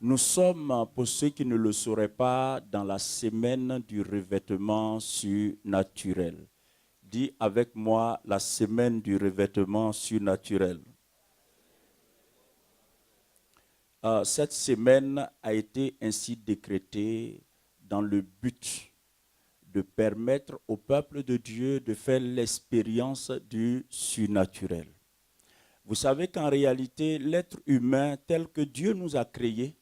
Nous sommes, pour ceux qui ne le sauraient pas, dans la semaine du revêtement surnaturel. Dis avec moi la semaine du revêtement surnaturel. Cette semaine a été ainsi décrétée dans le but de permettre au peuple de Dieu de faire l'expérience du surnaturel. Vous savez qu'en réalité, l'être humain tel que Dieu nous a créés,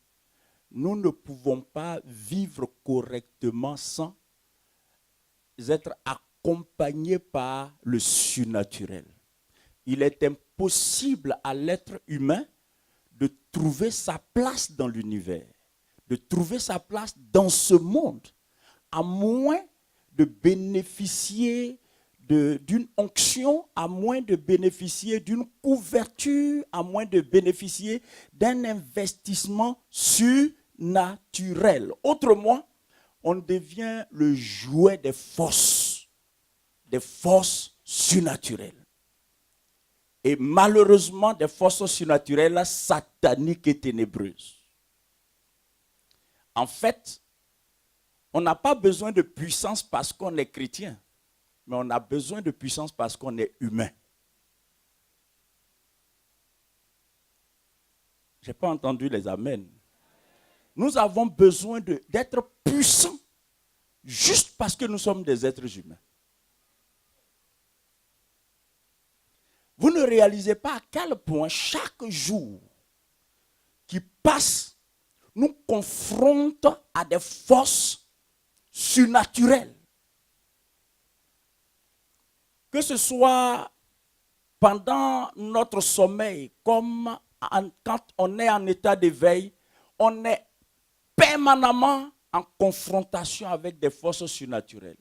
nous ne pouvons pas vivre correctement sans être accompagnés par le surnaturel. Il est impossible à l'être humain de trouver sa place dans l'univers, de trouver sa place dans ce monde, à moins de bénéficier d'une onction, à moins de bénéficier d'une couverture, à moins de bénéficier d'un investissement surnaturel. Autrement, on devient le jouet des forces surnaturelles. Et malheureusement, des forces surnaturelles sataniques et ténébreuses. En fait, on n'a pas besoin de puissance parce qu'on est chrétien, mais on a besoin de puissance parce qu'on est humain. Je n'ai pas entendu les amens. Nous avons besoin d'être puissants juste parce que nous sommes des êtres humains. Vous ne réalisez pas à quel point chaque jour qui passe nous confronte à des forces surnaturelles. Que ce soit pendant notre sommeil, comme quand on est en état d'éveil, on est permanemment en confrontation avec des forces surnaturelles.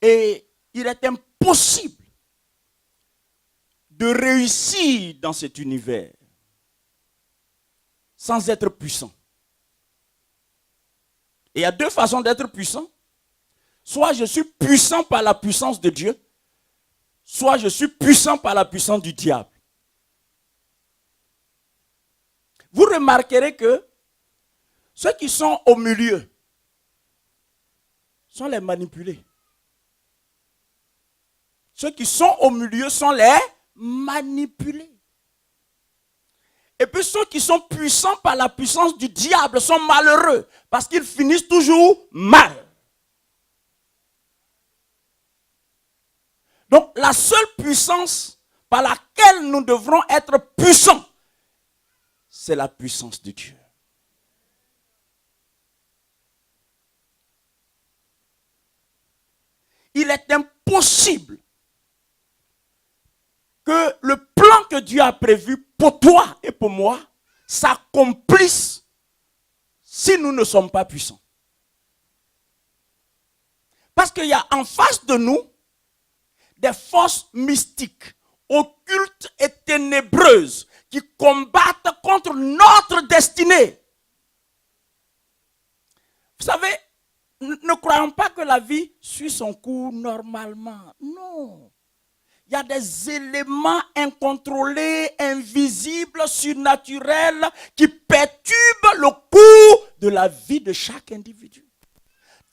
Et il est impossible de réussir dans cet univers sans être puissant. Et il y a deux façons d'être puissant. Soit je suis puissant par la puissance de Dieu, soit je suis puissant par la puissance du diable. Vous remarquerez que ceux qui sont au milieu sont les manipulés. Ceux qui sont au milieu sont les manipulés. Et puis ceux qui sont puissants par la puissance du diable sont malheureux parce qu'ils finissent toujours mal. Donc la seule puissance par laquelle nous devrons être puissants, c'est la puissance de Dieu. Il est impossible que le plan que Dieu a prévu pour toi et pour moi s'accomplisse si nous ne sommes pas puissants. Parce qu'il y a en face de nous des forces mystiques, occultes et ténébreuses qui combattent contre notre destinée. Vous savez, ne croyons pas que la vie suit son cours normalement. Non. Il y a des éléments incontrôlés, invisibles, surnaturels qui perturbent le cours de la vie de chaque individu.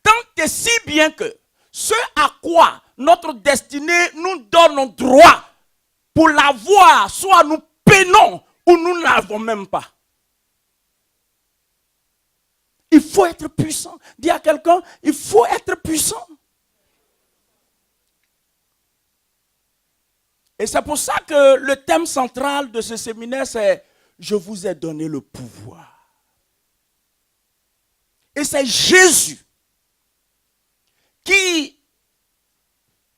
Tant et si bien que ce à quoi notre destinée nous donne droit pour l'avoir, soit nous peinons ou nous ne l'avons même pas. Il faut être puissant. Dis à quelqu'un, il faut être puissant. Et c'est pour ça que le thème central de ce séminaire, c'est « Je vous ai donné le pouvoir ». Et c'est Jésus qui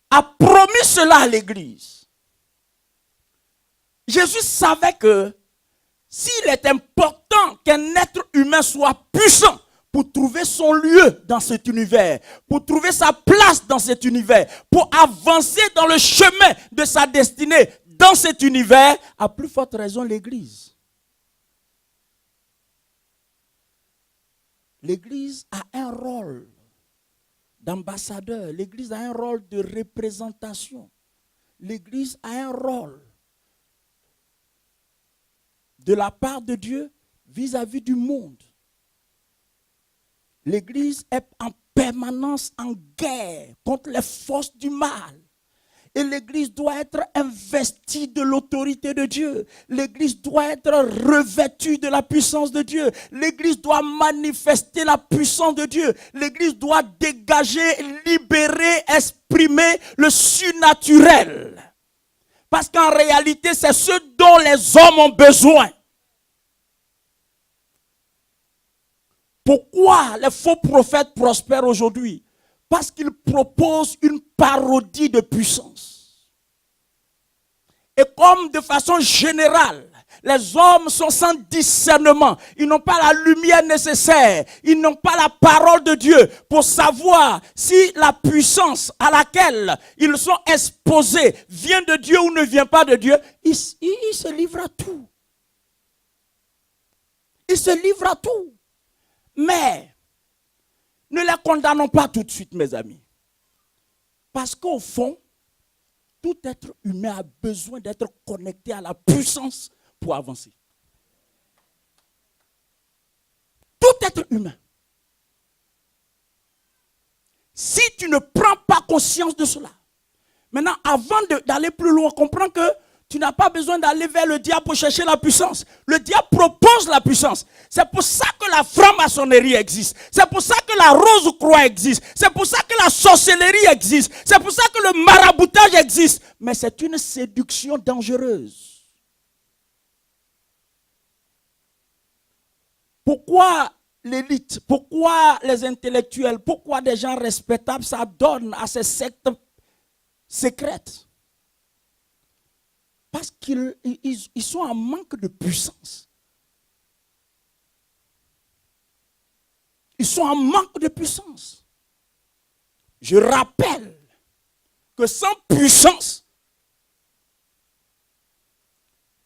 a promis cela à l'Église. Jésus savait que s'il est important qu'un être humain soit puissant pour trouver son lieu dans cet univers, pour trouver sa place dans cet univers, pour avancer dans le chemin de sa destinée dans cet univers, à plus forte raison l'Église. L'Église a un rôle d'ambassadeur, l'Église a un rôle de représentation, l'Église a un rôle de la part de Dieu vis-à-vis du monde. L'Église est en permanence en guerre contre les forces du mal. Et l'Église doit être investie de l'autorité de Dieu. L'Église doit être revêtue de la puissance de Dieu. L'Église doit manifester la puissance de Dieu. L'Église doit dégager, libérer, exprimer le surnaturel. Parce qu'en réalité, c'est ce dont les hommes ont besoin. Pourquoi les faux prophètes prospèrent aujourd'hui? Parce qu'ils proposent une parodie de puissance. Et comme de façon générale, les hommes sont sans discernement, ils n'ont pas la lumière nécessaire, ils n'ont pas la parole de Dieu pour savoir si la puissance à laquelle ils sont exposés vient de Dieu ou ne vient pas de Dieu, ils se livrent à tout. Ils se livrent à tout. Mais ne les condamnons pas tout de suite, mes amis. Parce qu'au fond, tout être humain a besoin d'être connecté à la puissance pour avancer. Tout être humain. Si tu ne prends pas conscience de cela, maintenant, avant d'aller plus loin, comprends que tu n'as pas besoin d'aller vers le diable pour chercher la puissance. Le diable propose la puissance. C'est pour ça que la franc-maçonnerie existe. C'est pour ça que la rose-croix existe. C'est pour ça que la sorcellerie existe. C'est pour ça que le maraboutage existe. Mais c'est une séduction dangereuse. Pourquoi l'élite, pourquoi les intellectuels, pourquoi des gens respectables s'adonnent à ces sectes secrètes? Parce qu'ils sont en manque de puissance. Ils sont en manque de puissance. Je rappelle que sans puissance,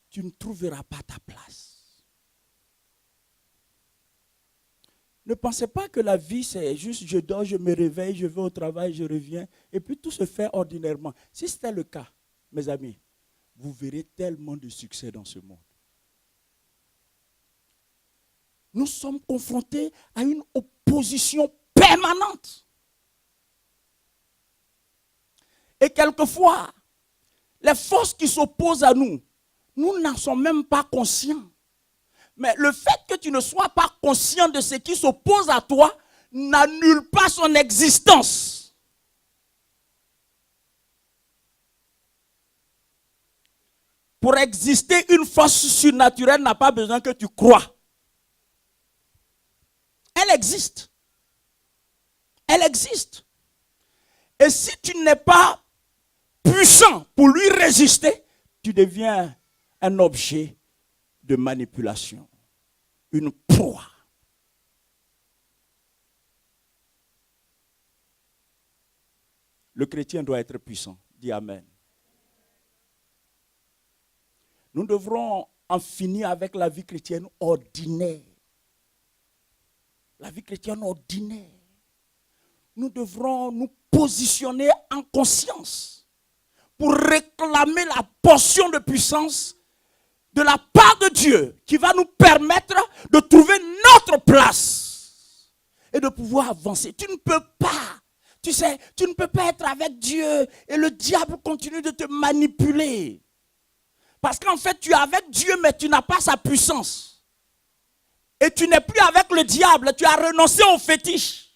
tu ne trouveras pas ta place. Ne pensez pas que la vie, c'est juste je dors, je me réveille, je vais au travail, je reviens, et puis tout se fait ordinairement. Si c'était le cas, mes amis, vous verrez tellement de succès dans ce monde. Nous sommes confrontés à une opposition permanente. Et quelquefois, les forces qui s'opposent à nous, nous n'en sommes même pas conscients. Mais le fait que tu ne sois pas conscient de ce qui s'oppose à toi n'annule pas son existence. Pour exister, une force surnaturelle n'a pas besoin que tu crois. Elle existe. Elle existe. Et si tu n'es pas puissant pour lui résister, tu deviens un objet de manipulation, une proie. Le chrétien doit être puissant. Dis Amen. Nous devrons en finir avec la vie chrétienne ordinaire. La vie chrétienne ordinaire. Nous devrons nous positionner en conscience pour réclamer la portion de puissance de la part de Dieu qui va nous permettre de trouver notre place et de pouvoir avancer. Tu ne peux pas, tu sais, tu ne peux pas être avec Dieu et le diable continue de te manipuler. Parce qu'en fait, tu es avec Dieu, mais tu n'as pas sa puissance. Et tu n'es plus avec le diable, tu as renoncé au fétiche.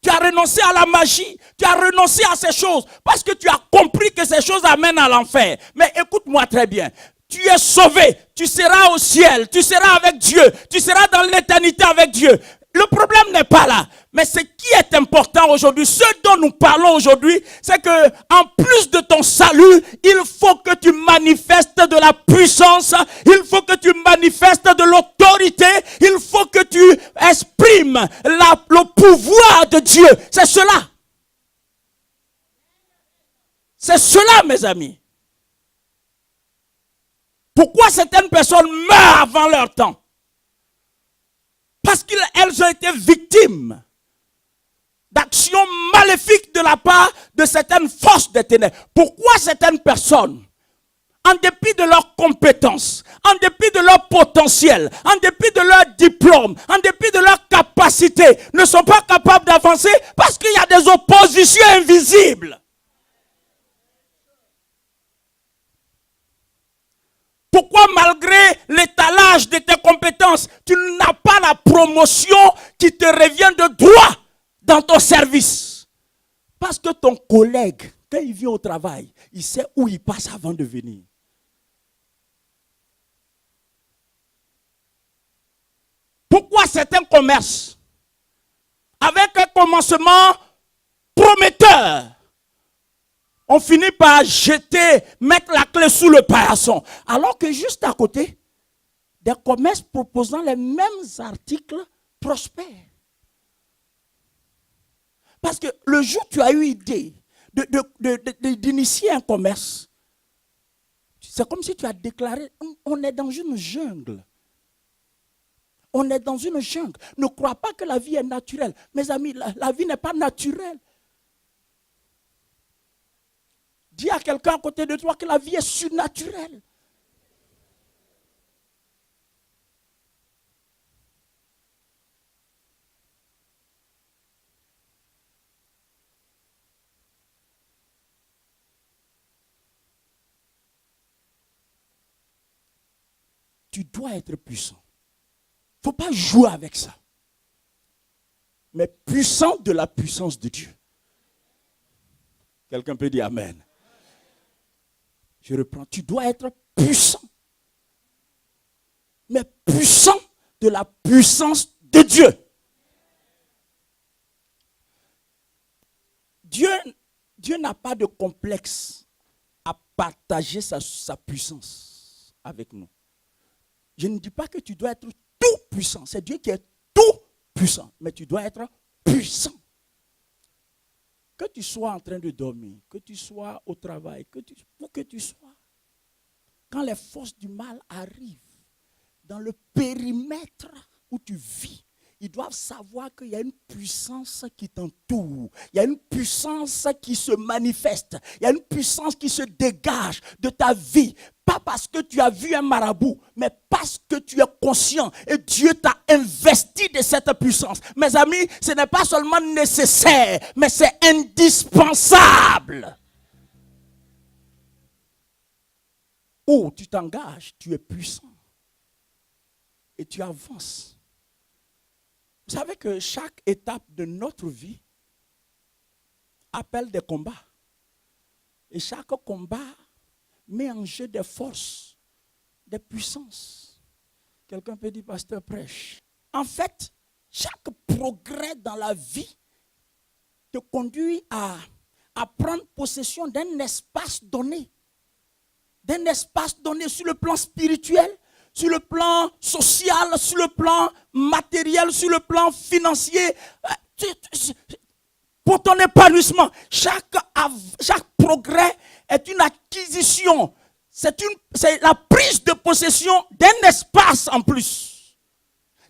Tu as renoncé à la magie, tu as renoncé à ces choses, parce que tu as compris que ces choses amènent à l'enfer. Mais écoute-moi très bien, tu es sauvé, tu seras au ciel, tu seras avec Dieu, tu seras dans l'éternité avec Dieu. Le problème n'est pas là. Mais ce qui est important aujourd'hui, ce dont nous parlons aujourd'hui, c'est que en plus de ton salut, il faut que tu manifestes de la puissance, il faut que tu manifestes de l'autorité, il faut que tu exprimes le pouvoir de Dieu. C'est cela. C'est cela, mes amis. Pourquoi certaines personnes meurent avant leur temps? Parce qu'elles ont été victimes d'actions maléfiques de la part de certaines forces des ténèbres. Pourquoi certaines personnes, en dépit de leurs compétences, en dépit de leur potentiel, en dépit de leur diplôme, en dépit de leur capacité, ne sont pas capables d'avancer parce qu'il y a des oppositions invisibles. Pourquoi malgré l'étalage de tes compétences, tu n'as pas la promotion qui te revient de droit dans ton service? Parce que ton collègue, quand il vient au travail, il sait où il passe avant de venir. Pourquoi certains commerces, avec un commencement prometteur, on finit par mettre la clé sous le paillasson. Alors que juste à côté, des commerces proposant les mêmes articles prospèrent. Parce que le jour où tu as eu idée d'initier un commerce, c'est comme si tu as déclaré, on est dans une jungle. On est dans une jungle. Ne crois pas que la vie est naturelle. Mes amis, la vie n'est pas naturelle. Dis à quelqu'un à côté de toi que la vie est surnaturelle. Tu dois être puissant. Il ne faut pas jouer avec ça. Mais puissant de la puissance de Dieu. Quelqu'un peut dire Amen. Je reprends. Tu dois être puissant. Mais puissant de la puissance de Dieu. Dieu n'a pas de complexe à partager sa puissance avec nous. Je ne dis pas que tu dois être tout puissant. C'est Dieu qui est tout puissant. Mais tu dois être puissant. Que tu sois en train de dormir, que tu sois au travail, où que tu sois. Quand les forces du mal arrivent dans le périmètre où tu vis, ils doivent savoir qu'il y a une puissance qui t'entoure. Il y a une puissance qui se manifeste. Il y a une puissance qui se dégage de ta vie. Pas parce que tu as vu un marabout, mais parce que tu es conscient et Dieu t'a investi de cette puissance. Mes amis, ce n'est pas seulement nécessaire, mais c'est indispensable. Oh, tu t'engages, tu es puissant. Et tu avances. Vous savez que chaque étape de notre vie appelle des combats. Et chaque combat met en jeu des forces, des puissances. Quelqu'un peut dire, pasteur, prêche. En fait, chaque progrès dans la vie te conduit à prendre possession d'un espace donné. D'un espace donné sur le plan spirituel, sur le plan social, sur le plan matériel, sur le plan financier. Pour ton épanouissement, chaque progrès est une acquisition. C'est la prise de possession d'un espace en plus.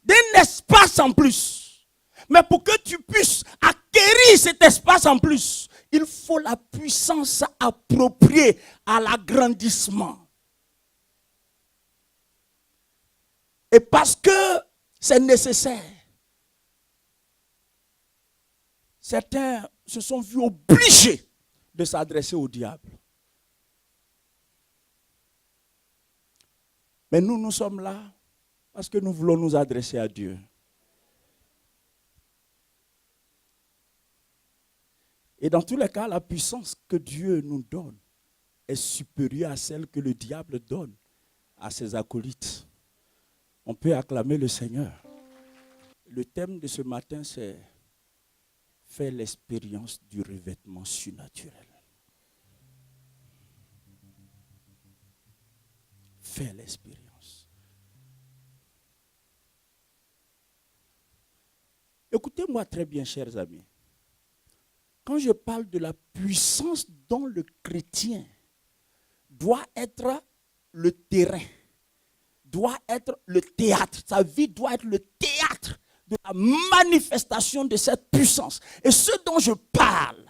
D'un espace en plus. Mais pour que tu puisses acquérir cet espace en plus, il faut la puissance appropriée à l'agrandissement. Et parce que c'est nécessaire, certains se sont vus obligés de s'adresser au diable. Mais nous sommes là parce que nous voulons nous adresser à Dieu. Et dans tous les cas, la puissance que Dieu nous donne est supérieure à celle que le diable donne à ses acolytes. On peut acclamer le Seigneur. Le thème de ce matin, c'est « Faire l'expérience du revêtement surnaturel ». Faire l'expérience. Écoutez-moi très bien, chers amis. Quand je parle de la puissance dont le chrétien doit être le terrain, doit être le théâtre. Sa vie doit être le théâtre de la manifestation de cette puissance. Et ce dont je parle,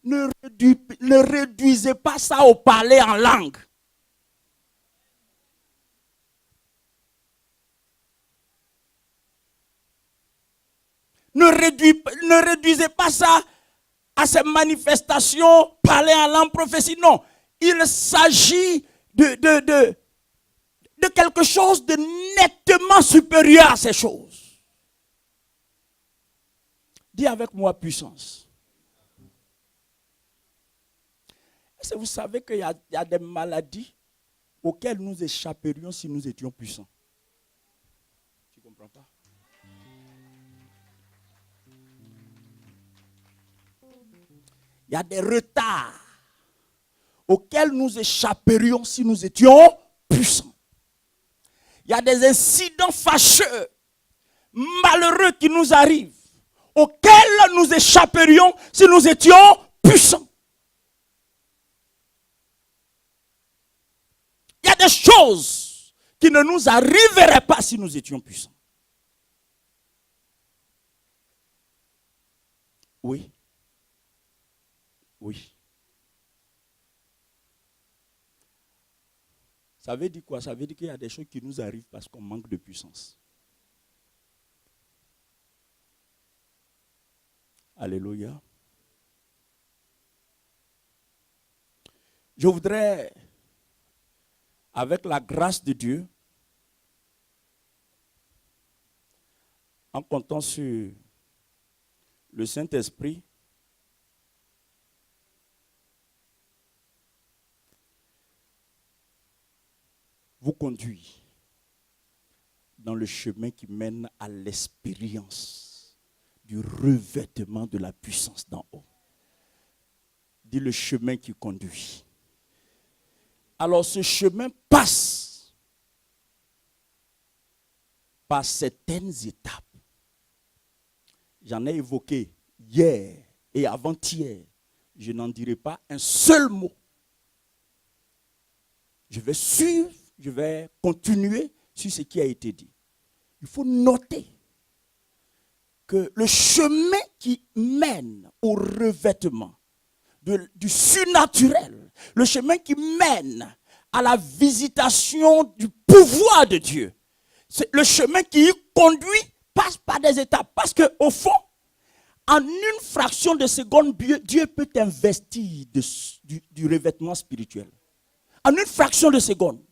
ne réduisez pas ça au parler en langue. Ne réduisez pas ça à ces manifestations, parler en langue, prophétie. Non, il s'agit de quelque chose de nettement supérieur à ces choses. Dis avec moi puissance. Est-ce que vous savez qu'il y a des maladies auxquelles nous échapperions si nous étions puissants? Tu ne comprends pas? Il y a des retards auxquels nous échapperions si nous étions puissants. Il y a des incidents fâcheux, malheureux qui nous arrivent, auxquels nous échapperions si nous étions puissants. Il y a des choses qui ne nous arriveraient pas si nous étions puissants. Oui. Oui. Ça veut dire quoi? Ça veut dire qu'il y a des choses qui nous arrivent parce qu'on manque de puissance. Alléluia. Je voudrais, avec la grâce de Dieu, en comptant sur le Saint-Esprit, vous conduire dans le chemin qui mène à l'expérience du revêtement de la puissance d'en haut. Dis le chemin qui conduit. Alors ce chemin passe par certaines étapes. J'en ai évoqué hier et avant-hier. Je n'en dirai pas un seul mot. Je vais suivre, je vais continuer sur ce qui a été dit. Il faut noter que le chemin qui mène au revêtement du surnaturel, le chemin qui mène à la visitation du pouvoir de Dieu, c'est le chemin qui y conduit, passe par des étapes. Parce qu'au fond, en une fraction de seconde, Dieu peut t'investir du revêtement spirituel. En une fraction de seconde.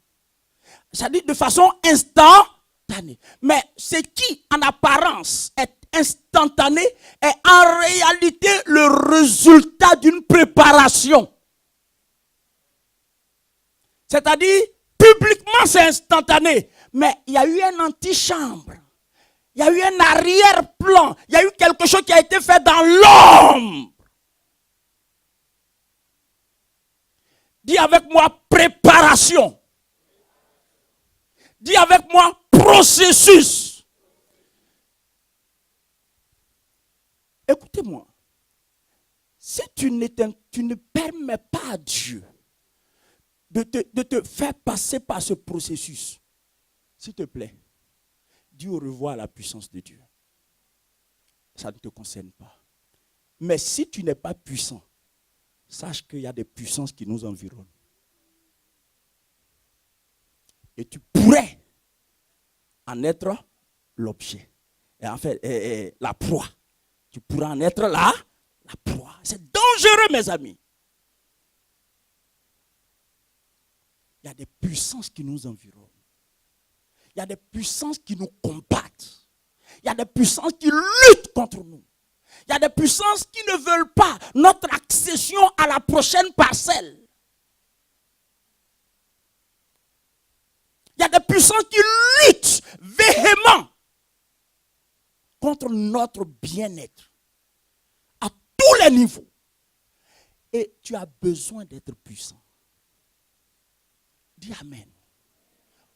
C'est-à-dire de façon instantanée. Mais ce qui, en apparence, est instantané est en réalité le résultat d'une préparation. C'est-à-dire, publiquement, c'est instantané. Mais il y a eu une antichambre. Il y a eu un arrière-plan. Il y a eu quelque chose qui a été fait dans l'ombre. Dis avec moi préparation. Dis avec moi processus. Écoutez-moi. Si tu ne permets pas à Dieu de te faire passer par ce processus, s'il te plaît, dis au revoir à la puissance de Dieu. Ça ne te concerne pas. Mais si tu n'es pas puissant, sache qu'il y a des puissances qui nous environnent. Et tu pourrais en être l'objet. Et en fait, la proie. Tu pourrais en être la proie. C'est dangereux, mes amis. Il y a des puissances qui nous environnent. Il y a des puissances qui nous combattent. Il y a des puissances qui luttent contre nous. Il y a des puissances qui ne veulent pas notre accession à la prochaine parcelle. Il y a des puissances qui luttent véhément contre notre bien-être à tous les niveaux. Et tu as besoin d'être puissant. Dis Amen.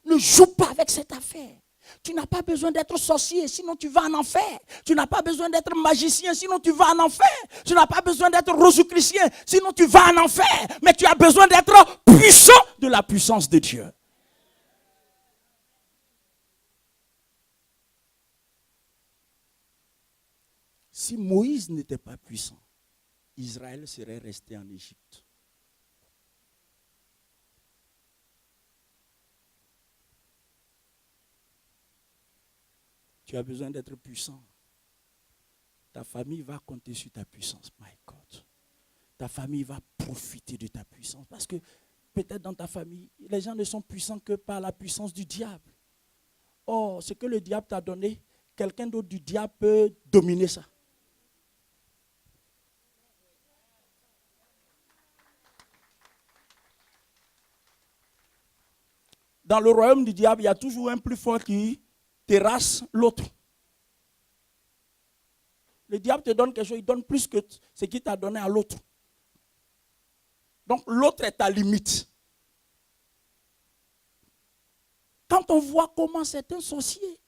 Ne joue pas avec cette affaire. Tu n'as pas besoin d'être sorcier, sinon tu vas en enfer. Tu n'as pas besoin d'être magicien, sinon tu vas en enfer. Tu n'as pas besoin d'être rosicrucien, sinon tu vas en enfer. Mais tu as besoin d'être puissant de la puissance de Dieu. Si Moïse n'était pas puissant, Israël serait resté en Égypte. Tu as besoin d'être puissant. ta famille va compter sur ta puissance. My God. Ta famille va profiter de ta puissance. Parce que peut-être dans ta famille, les gens ne sont puissants que par la puissance du diable. Or, ce que le diable t'a donné, quelqu'un d'autre du diable peut dominer ça. Dans le royaume du diable, il y a toujours un plus fort qui terrasse l'autre. Le diable te donne quelque chose, il donne plus que ce qu'il t'a donné à l'autre. Donc l'autre est ta limite. Quand on voit comment certains sorciers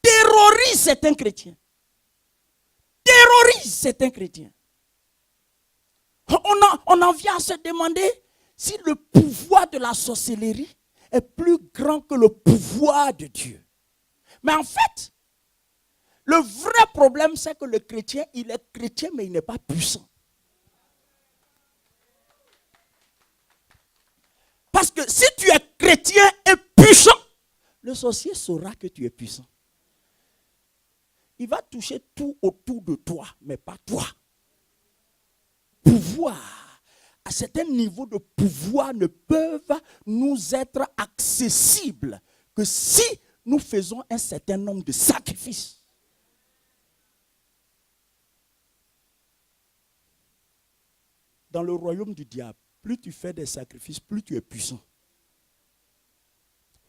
terrorisent certains chrétiens, on en vient à se demander si le pouvoir de la sorcellerie est plus grand que le pouvoir de Dieu. Mais en fait, le vrai problème, c'est que le chrétien, il est chrétien, mais il n'est pas puissant. Parce que si tu es chrétien et puissant, le sorcier saura que tu es puissant. Il va toucher tout autour de toi, mais pas toi. Pouvoir. À certains niveaux de pouvoir ne peuvent nous être accessibles que si nous faisons un certain nombre de sacrifices. Dans le royaume du diable, plus tu fais des sacrifices, plus tu es puissant.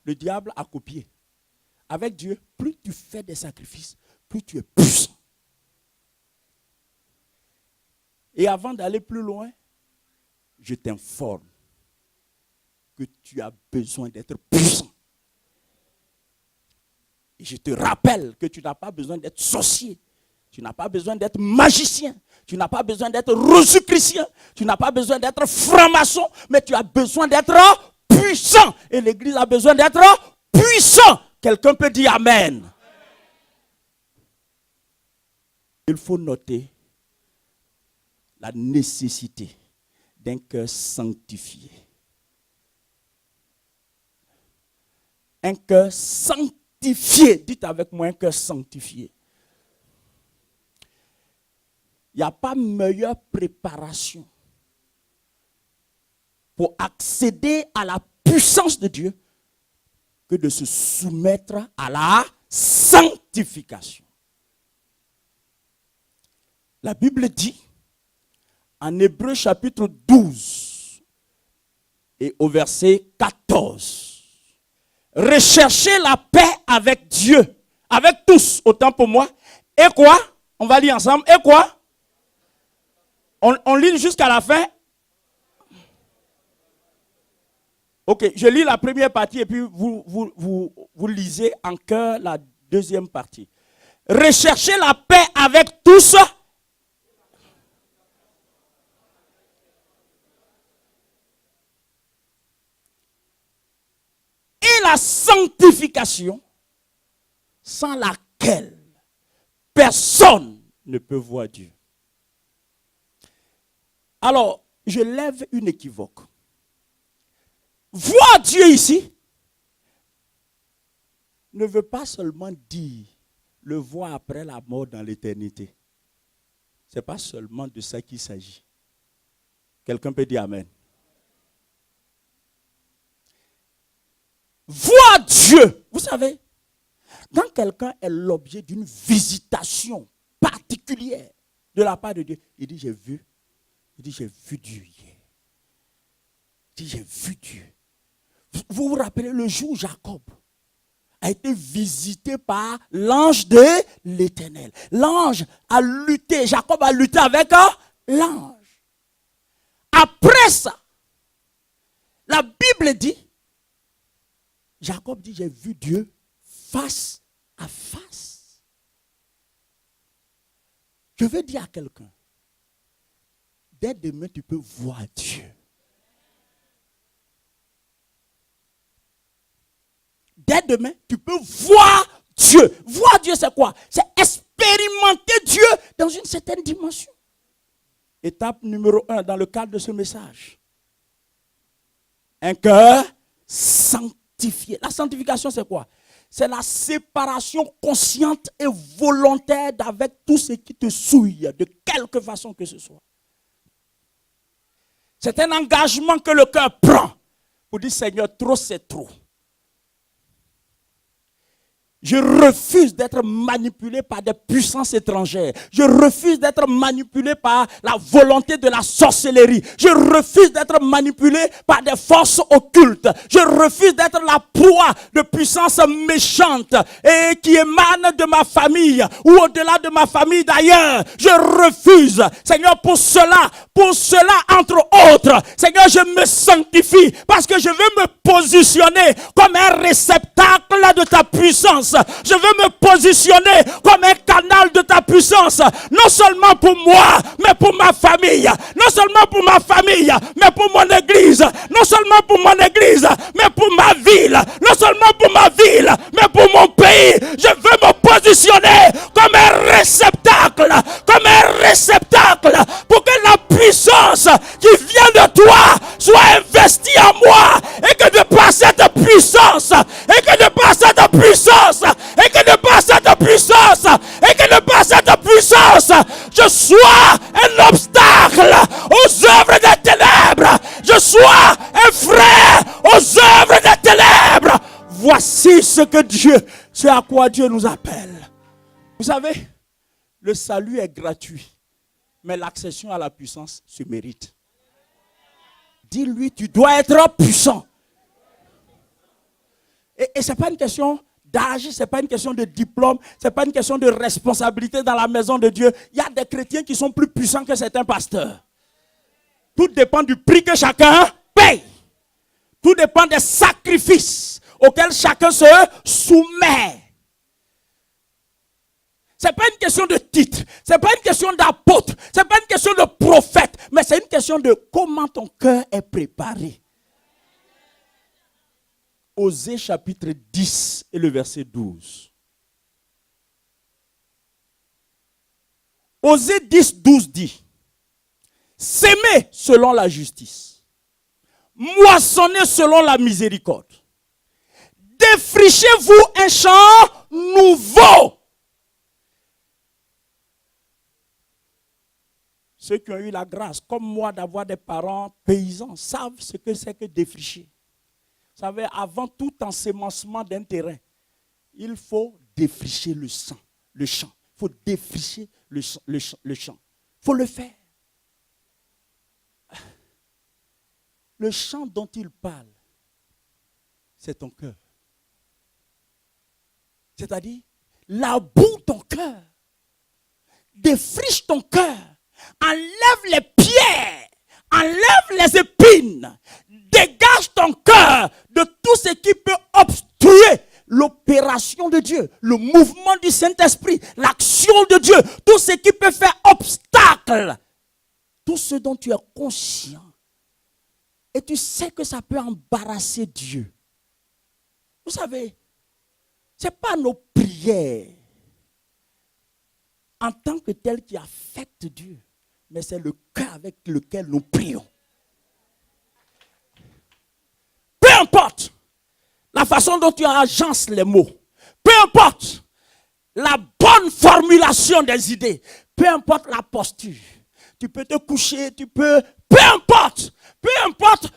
Le diable a copié. Avec Dieu, plus tu fais des sacrifices, plus tu es puissant. Et avant d'aller plus loin, je t'informe que tu as besoin d'être puissant. Et je te rappelle que tu n'as pas besoin d'être sorcier. Tu n'as pas besoin d'être magicien. Tu n'as pas besoin d'être rosicrucien. Tu n'as pas besoin d'être franc-maçon. Mais tu as besoin d'être puissant. Et l'Église a besoin d'être puissant. Quelqu'un peut dire Amen. Il faut noter la nécessité d'un cœur sanctifié. Un cœur sanctifié. Dites avec moi un cœur sanctifié. Il n'y a pas meilleure préparation pour accéder à la puissance de Dieu que de se soumettre à la sanctification. La Bible dit en Hébreux chapitre 12 et au verset 14, recherchez la paix avec Dieu, avec tous, autant pour moi, et quoi? On va lire ensemble, et quoi? On lit jusqu'à la fin. Ok, je lis la première partie et puis vous lisez en chœur la deuxième partie. Recherchez la paix avec tous. Et la sanctification, sans laquelle personne ne peut voir Dieu. Alors, je lève une équivoque. Voir Dieu ici ne veut pas seulement dire le voir après la mort dans l'éternité. Ce n'est pas seulement de ça qu'il s'agit. Quelqu'un peut dire Amen. Voir Dieu, vous savez, quand quelqu'un est l'objet d'une visitation particulière de la part de Dieu, il dit j'ai vu. Il dit, j'ai vu Dieu hier. Il dit, j'ai vu Dieu. Vous vous rappelez le jour où Jacob a été visité par l'ange de l'Éternel. L'ange a lutté, Jacob a lutté avec l'ange. Après ça, la Bible dit, Jacob dit, j'ai vu Dieu face à face. Je veux dire à quelqu'un, dès demain, tu peux voir Dieu. Dès demain, tu peux voir Dieu. Voir Dieu, c'est quoi? C'est expérimenter Dieu dans une certaine dimension. Étape numéro 1 dans le cadre de ce message. Un cœur sanctifié. La sanctification, c'est quoi? c'est la séparation consciente et volontaire d'avec tout ce qui te souille, de quelque façon que ce soit. C'est un engagement que le cœur prend pour dire, Seigneur, trop c'est trop. Je refuse d'être manipulé par des puissances étrangères. Je refuse d'être manipulé par la volonté de la sorcellerie. Je refuse d'être manipulé par des forces occultes. Je refuse d'être la proie de puissances méchantes et qui émanent de ma famille ou au-delà de ma famille d'ailleurs. Je refuse. Seigneur, pour cela, entre autres, Seigneur, je me sanctifie parce que je veux me positionner comme un réceptacle de ta puissance. Je veux me positionner comme un canal de ta puissance, non seulement pour moi, mais pour ma famille. Non seulement pour ma famille, mais pour mon église. Non seulement pour mon église, mais pour ma ville. Non seulement pour ma ville, mais pour mon pays. Je veux me positionner comme un réceptacle, pour que la puissance qui vient de toi soit investie en moi, et que de par cette puissance, je sois un obstacle aux œuvres des ténèbres. Je sois un frère aux œuvres des ténèbres. Voici ce à quoi Dieu nous appelle. Vous savez, le salut est gratuit, mais l'accession à la puissance se mérite. Dis-lui, tu dois être puissant. Et ce n'est pas une question d'âge, ce n'est pas une question de diplôme, ce n'est pas une question de responsabilité dans la maison de Dieu. Il y a des chrétiens qui sont plus puissants que certains pasteurs. Tout dépend du prix que chacun paye. Tout dépend des sacrifices auxquels chacun se soumet. Ce n'est pas une question de titre, ce n'est pas une question d'apôtre, ce n'est pas une question de prophète, mais c'est une question de comment ton cœur est préparé. Osée chapitre 10 et le verset 12. Osée 10, 12 dit, s'aimer selon la justice, moissonner selon la miséricorde, défrichez-vous un champ nouveau. Ceux qui ont eu la grâce, comme moi, d'avoir des parents paysans, savent ce que c'est que défricher. Vous savez, avant tout ensemencement d'un terrain, il faut défricher le champ. Il faut défricher le champ. Il faut le faire. Le champ dont il parle, c'est ton cœur. C'est-à-dire, laboure ton cœur. Défriche ton cœur. Enlève les pierres. Enlève les épines. Dégage ton cœur de tout ce qui peut obstruer l'opération de Dieu, le mouvement du Saint-Esprit, l'action de Dieu, tout ce qui peut faire obstacle, tout ce dont tu es conscient. Et tu sais que ça peut embarrasser Dieu. Vous savez, ce n'est pas nos prières en tant que telles qui affectent Dieu, mais c'est le cœur avec lequel nous prions. Peu importe la façon dont tu agences les mots, peu importe la bonne formulation des idées, peu importe la posture, tu peux te coucher, peu importe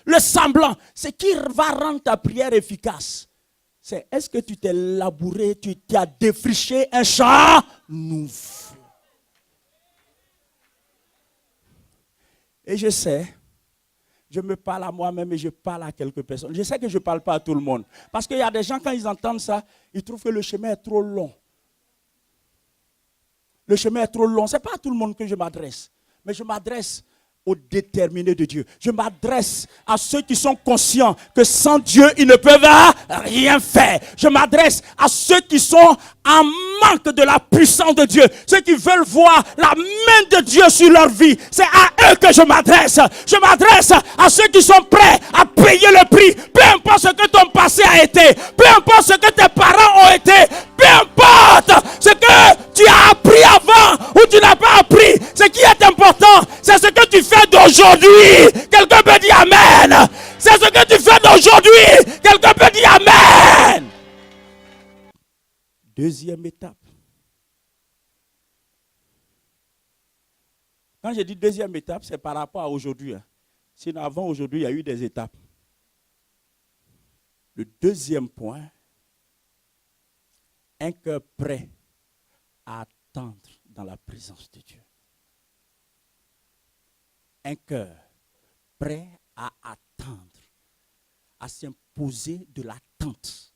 le semblant, ce qui va rendre ta prière efficace, c'est est-ce que tu t'es labouré, tu as défriché un champ nouveau. Et je sais, je me parle à moi-même et je parle à quelques personnes. Je sais que je ne parle pas à tout le monde. Parce qu'il y a des gens, quand ils entendent ça, ils trouvent que le chemin est trop long. Le chemin est trop long. Ce n'est pas à tout le monde que je m'adresse. Mais je m'adresse aux déterminés de Dieu. Je m'adresse à ceux qui sont conscients que sans Dieu, ils ne peuvent rien faire. Je m'adresse à ceux qui sont en manque de la puissance de Dieu. Ceux qui veulent voir la main de Dieu sur leur vie. C'est à eux que je m'adresse. Je m'adresse à ceux qui sont prêts à payer le prix. Peu importe ce que ton passé a été. Peu importe ce que tes parents ont été. Peu importe ce que tu as appris avant ou tu n'as pas appris. Ce qui est important, c'est ce que tu fais d'aujourd'hui. Quelqu'un peut dire Amen. C'est ce que tu fais d'aujourd'hui. Quelqu'un peut dire Amen. Deuxième étape. Quand je dis deuxième étape, c'est par rapport à aujourd'hui. Sinon, avant aujourd'hui, il y a eu des étapes. Le deuxième point, un cœur prêt à attendre dans la présence de Dieu. Un cœur prêt à attendre, à s'imposer de l'attente.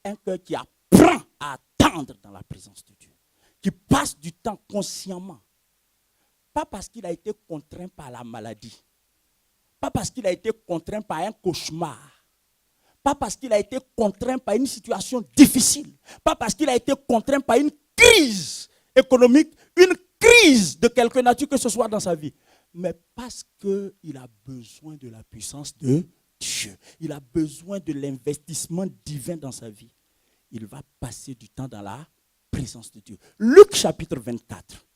Un cœur qui apprend à attendre dans la présence de Dieu. Qui passe du temps consciemment. Pas parce qu'il a été contraint par la maladie. Pas parce qu'il a été contraint par un cauchemar. Pas parce qu'il a été contraint par une situation difficile. Pas parce qu'il a été contraint par une crise économique, une crise de quelque nature que ce soit dans sa vie. Mais parce qu'il a besoin de la puissance de Dieu. Il a besoin de l'investissement divin dans sa vie. Il va passer du temps dans la présence de Dieu. Luc chapitre 24.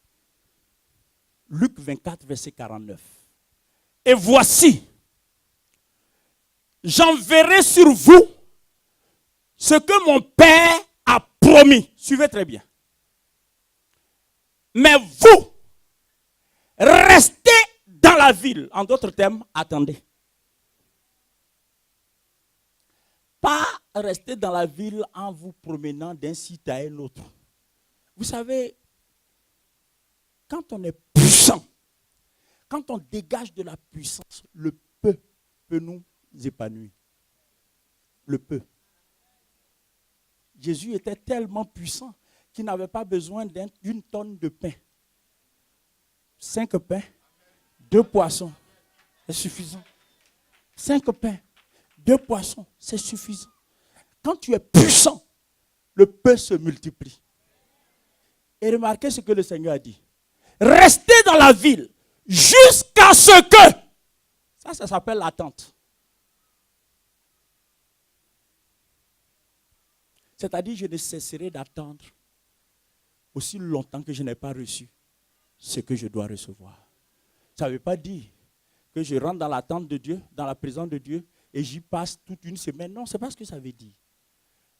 Luc 24, verset 49. Et voici, j'enverrai sur vous ce que mon Père a promis. Suivez très bien. Mais vous, restez dans la ville. En d'autres termes, attendez. Pas rester dans la ville en vous promenant d'un site à un autre. Vous savez, quand on est puissant, quand on dégage de la puissance, le peu peut nous épanouir. Le peu. Jésus était tellement puissant qu'il n'avait pas besoin d'une tonne de pain. 5 pains, 2 poissons, c'est suffisant. 5 pains, 2 poissons, c'est suffisant. Quand tu es puissant, le peu se multiplie. Et remarquez ce que le Seigneur a dit. Restez dans la ville jusqu'à ce que... Ça s'appelle l'attente. C'est-à-dire, je ne cesserai d'attendre aussi longtemps que je n'ai pas reçu ce que je dois recevoir. Ça ne veut pas dire que je rentre dans l'attente de Dieu, dans la présence de Dieu, et j'y passe toute une semaine. Non, ce n'est pas ce que ça veut dire.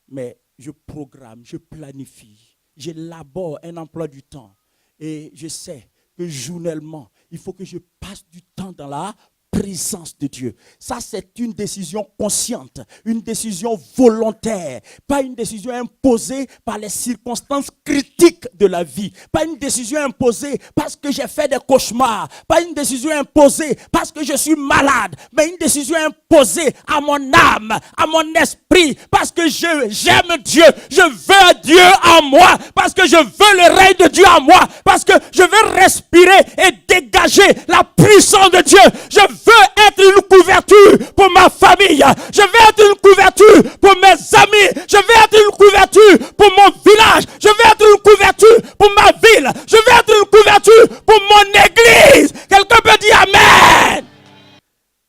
Mais je programme, je planifie, j'élabore un emploi du temps. Et je sais que journellement, il faut que je passe du temps dans la présence de Dieu. Ça, c'est une décision consciente, une décision volontaire, pas une décision imposée par les circonstances critiques de la vie, pas une décision imposée parce que j'ai fait des cauchemars, pas une décision imposée parce que je suis malade, mais une décision imposée à mon âme, à mon esprit, parce que j'aime Dieu, je veux Dieu en moi, parce que je veux le règne de Dieu en moi, parce que je veux respirer et dégager la puissance de Dieu. Je veux être une couverture pour ma famille. Je veux être une couverture pour mes amis. Je veux être une couverture pour mon village. Je veux être une couverture pour ma ville. Je veux être une couverture pour mon église. Quelqu'un peut dire Amen.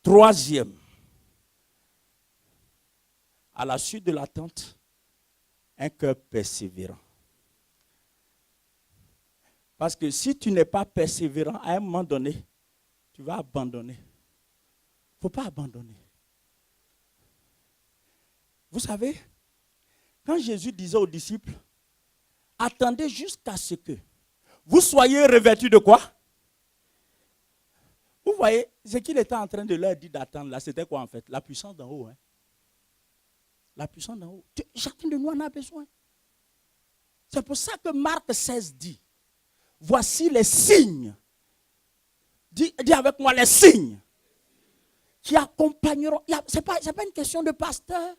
Troisième, à la suite de l'attente, un cœur persévérant. Parce que si tu n'es pas persévérant, à un moment donné, tu vas abandonner. Il ne faut pas abandonner. Vous savez, quand Jésus disait aux disciples, attendez jusqu'à ce que vous soyez revêtus de quoi? Vous voyez, ce qu'il était en train de leur dire d'attendre là, c'était quoi en fait? La puissance d'en haut. Hein? La puissance d'en haut. Chacun de nous en a besoin. C'est pour ça que Marc 16 dit, voici les signes. Dis avec moi les signes qui accompagneront. Ce n'est pas une question de pasteur.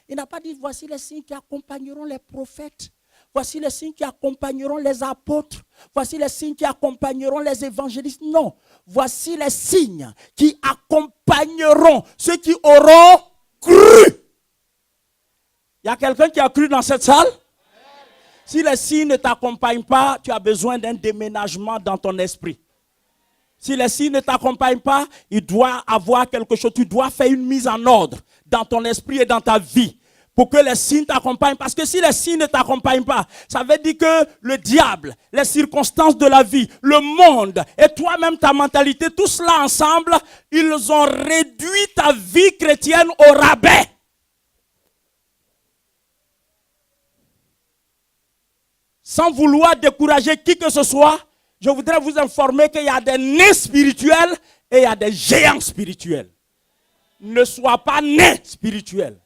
Il n'a pas dit voici les signes qui accompagneront les prophètes. Voici les signes qui accompagneront les apôtres. Voici les signes qui accompagneront les évangélistes. Non. Voici les signes qui accompagneront ceux qui auront cru. Il y a quelqu'un qui a cru dans cette salle? Si les signes ne t'accompagnent pas, tu as besoin d'un déménagement dans ton esprit. Si les signes ne t'accompagnent pas, il doit avoir quelque chose. Tu dois faire une mise en ordre dans ton esprit et dans ta vie pour que les signes t'accompagnent. Parce que si les signes ne t'accompagnent pas, ça veut dire que le diable, les circonstances de la vie, le monde et toi-même ta mentalité, tout cela ensemble, ils ont réduit ta vie chrétienne au rabais. sans vouloir décourager qui que ce soit, je voudrais vous informer qu'il y a des nés spirituels et il y a des géants spirituels. Ne sois pas né spirituel.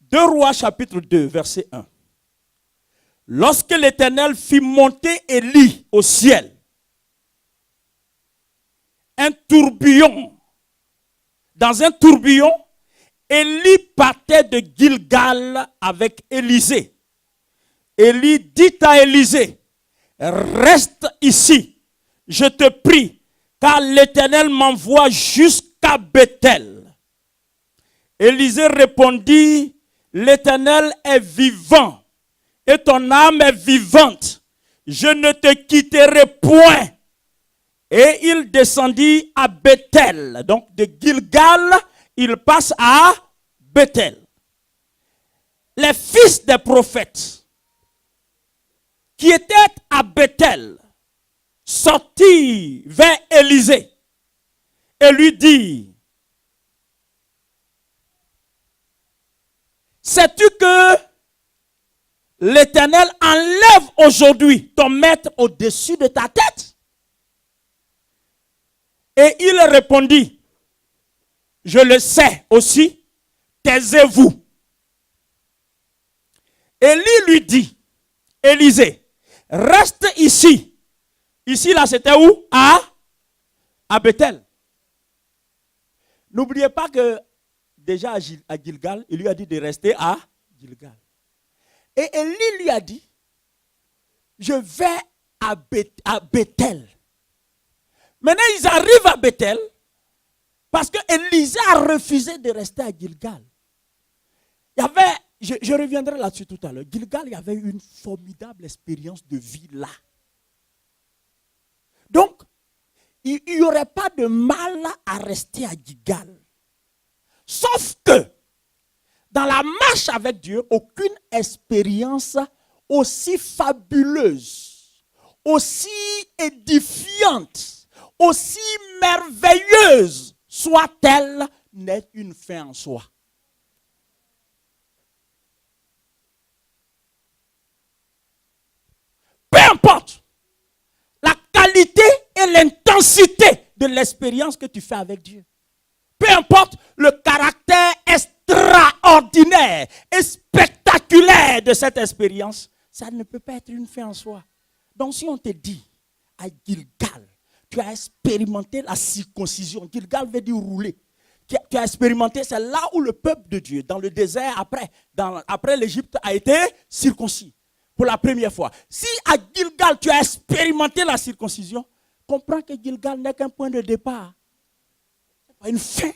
2 Rois chapitre 2, verset 1. Lorsque l'Éternel fit monter Élie au ciel, dans un tourbillon, Élie partait de Gilgal avec Élisée. Élie dit à Élisée, reste ici, je te prie, car l'Éternel m'envoie jusqu'à Bethel. Élisée répondit, l'Éternel est vivant et ton âme est vivante. Je ne te quitterai point. Et il descendit à Bethel. Donc de Gilgal, il passe à Bethel. Les fils des prophètes qui étaient à Bethel sortirent vers Élisée et lui dirent, sais-tu que l'Éternel enlève aujourd'hui ton maître au-dessus de ta tête? Et il répondit, je le sais aussi, taisez-vous. Élie lui dit, Élisée, reste ici. Ici, là, c'était où? À Bethel. N'oubliez pas que déjà à Gilgal, il lui a dit de rester à Gilgal. Et Élie lui a dit, je vais à Bethel. Maintenant, ils arrivent à Bethel parce que Élisée a refusé de rester à Gilgal. Il y avait, je reviendrai là-dessus tout à l'heure, Gilgal, il y avait une formidable expérience de vie là. Donc, il n'y aurait pas de mal à rester à Gilgal. Sauf que, dans la marche avec Dieu, aucune expérience aussi fabuleuse, aussi édifiante, aussi merveilleuse soit-elle, n'est une fin en soi. Peu importe la qualité et l'intensité de l'expérience que tu fais avec Dieu. Peu importe le caractère extraordinaire et spectaculaire de cette expérience, ça ne peut pas être une fin en soi. Donc si on te dit à Gilgal, tu as expérimenté la circoncision. Gilgal veut dire rouler. Tu as expérimenté, c'est là où le peuple de Dieu, dans le désert, après l'Égypte, a été circoncis pour la première fois. Si à Gilgal, tu as expérimenté la circoncision, comprends que Gilgal n'est qu'un point de départ. Ce n'est pas une fin.